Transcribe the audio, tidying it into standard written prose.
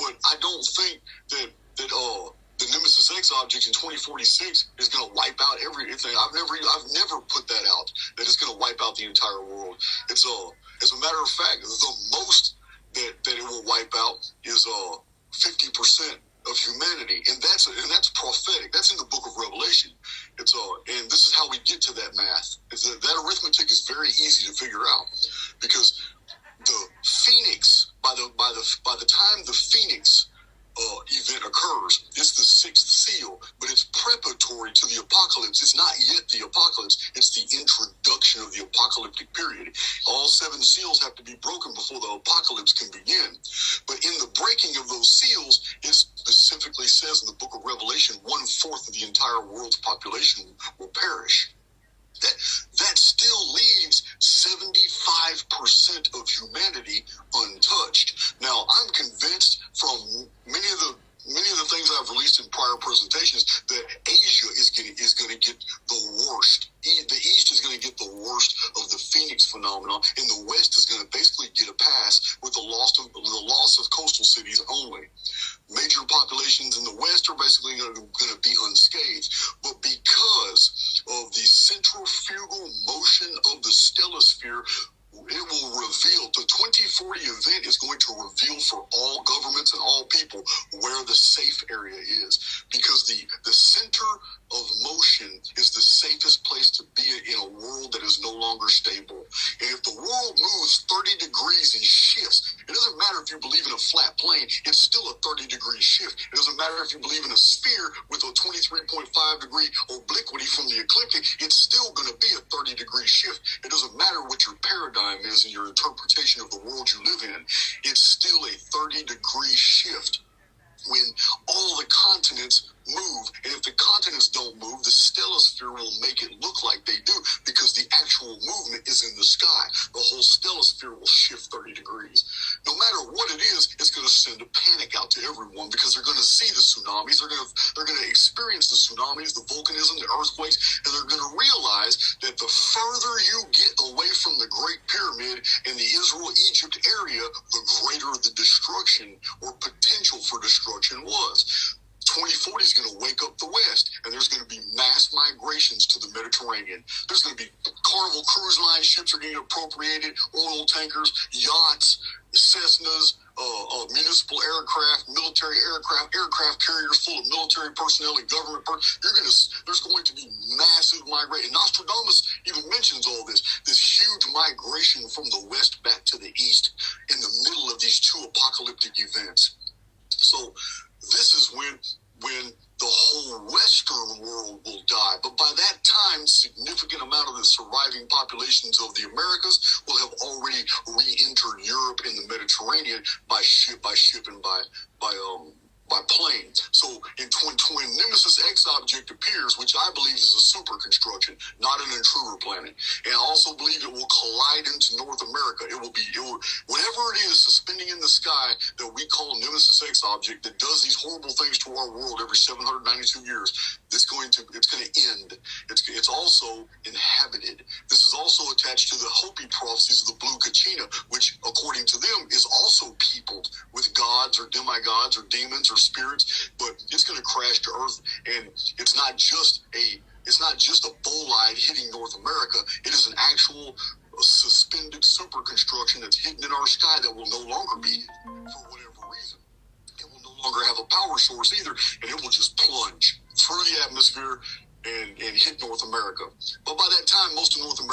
But I don't think that the Nemesis X object in 2046 is going to wipe out everything. I've never put that out, that it's going to wipe out the entire world. As a matter of fact, the most that it will wipe out is 50% of humanity, and that's prophetic. That's in the book of Revelation. And this is how we get to that math. That arithmetic is very easy to figure out, because the Phoenix, by the time the Phoenix event occurs, it's the sixth seal, but it's preparatory to the apocalypse. It's not yet the apocalypse. It's the introduction of the apocalyptic period. All seven seals have to be broken before the apocalypse can begin. But in the breaking of those seals, it specifically says in the book of Revelation, 1/4 of the entire world's population will perish. That still leaves 75% of humanity untouched. Now, I'm convinced from many of the things I've released in prior presentations that Asia is going to get the worst. The East is going to get the worst of the Phoenix phenomenon, and the West is going to basically get a pass with the loss of coastal cities only. Major populations in the West are basically going to be unscathed, but because of the centrifugal motion of the stellosphere, it will reveal, the 2040 event is going to reveal for all governments and all people where the safe area is, because the center of motion is the safest place to be in a world that is no longer stable. And if the world moves 30 degrees and shifts, it doesn't matter if you believe in a flat plane, it's still a 30-degree shift. It doesn't matter if you believe in a sphere with a 23.5-degree obliquity from the ecliptic, it's still going to be a 30-degree shift. It doesn't matter what your paradigm is and your interpretation of the world you live in, it's still a 30-degree shift when all the continents move. And if the continents don't move, the stellosphere will make it look like they do, because the actual movement is in the sky. The whole stellosphere will shift 30 degrees. No matter what it is, it's going to send a panic out to everyone, because they're going to see the tsunamis, they're going to experience the tsunamis, the volcanism, the earthquakes, and they're going to realize that the further you get away from the Great Pyramid and the Israel-Egypt area, the greater the destruction or potential for destruction was. 2040 is going to wake up the West, and there's going to be mass migrations to the Mediterranean. There's going to be Carnival Cruise Line ships are getting appropriated, oil tankers, yachts, Cessnas, municipal aircraft, military aircraft carriers full of military personnel and government. There's going to be massive migration. Nostradamus even mentions all this huge migration from the West back to the East in the middle of these two apocalyptic events. So this is when the whole Western world will die. But by that time, significant amount of the surviving populations of the Americas will have already re-entered Europe and the Mediterranean by ship and by plane. So when Nemesis X object appears, which I believe is a super construction, not an intruder planet, and I also believe it will collide into North America. It will whatever it is suspending in the sky that we call Nemesis X object that does these horrible things to our world every 792 years, it's going to end. It's also inhabited. This is also attached to the Hopi prophecies of the Blue Kachina, which, according to them, is also peopled with gods or demigods or demons or spirits, but it's going to crash to Earth, and it's not just a bolide hitting North America. It is an actual suspended super construction that's hidden in our sky that will no longer be for whatever reason. It will no longer have a power source either, and it will just plunge through the atmosphere and hit North America. But by that time, most of North America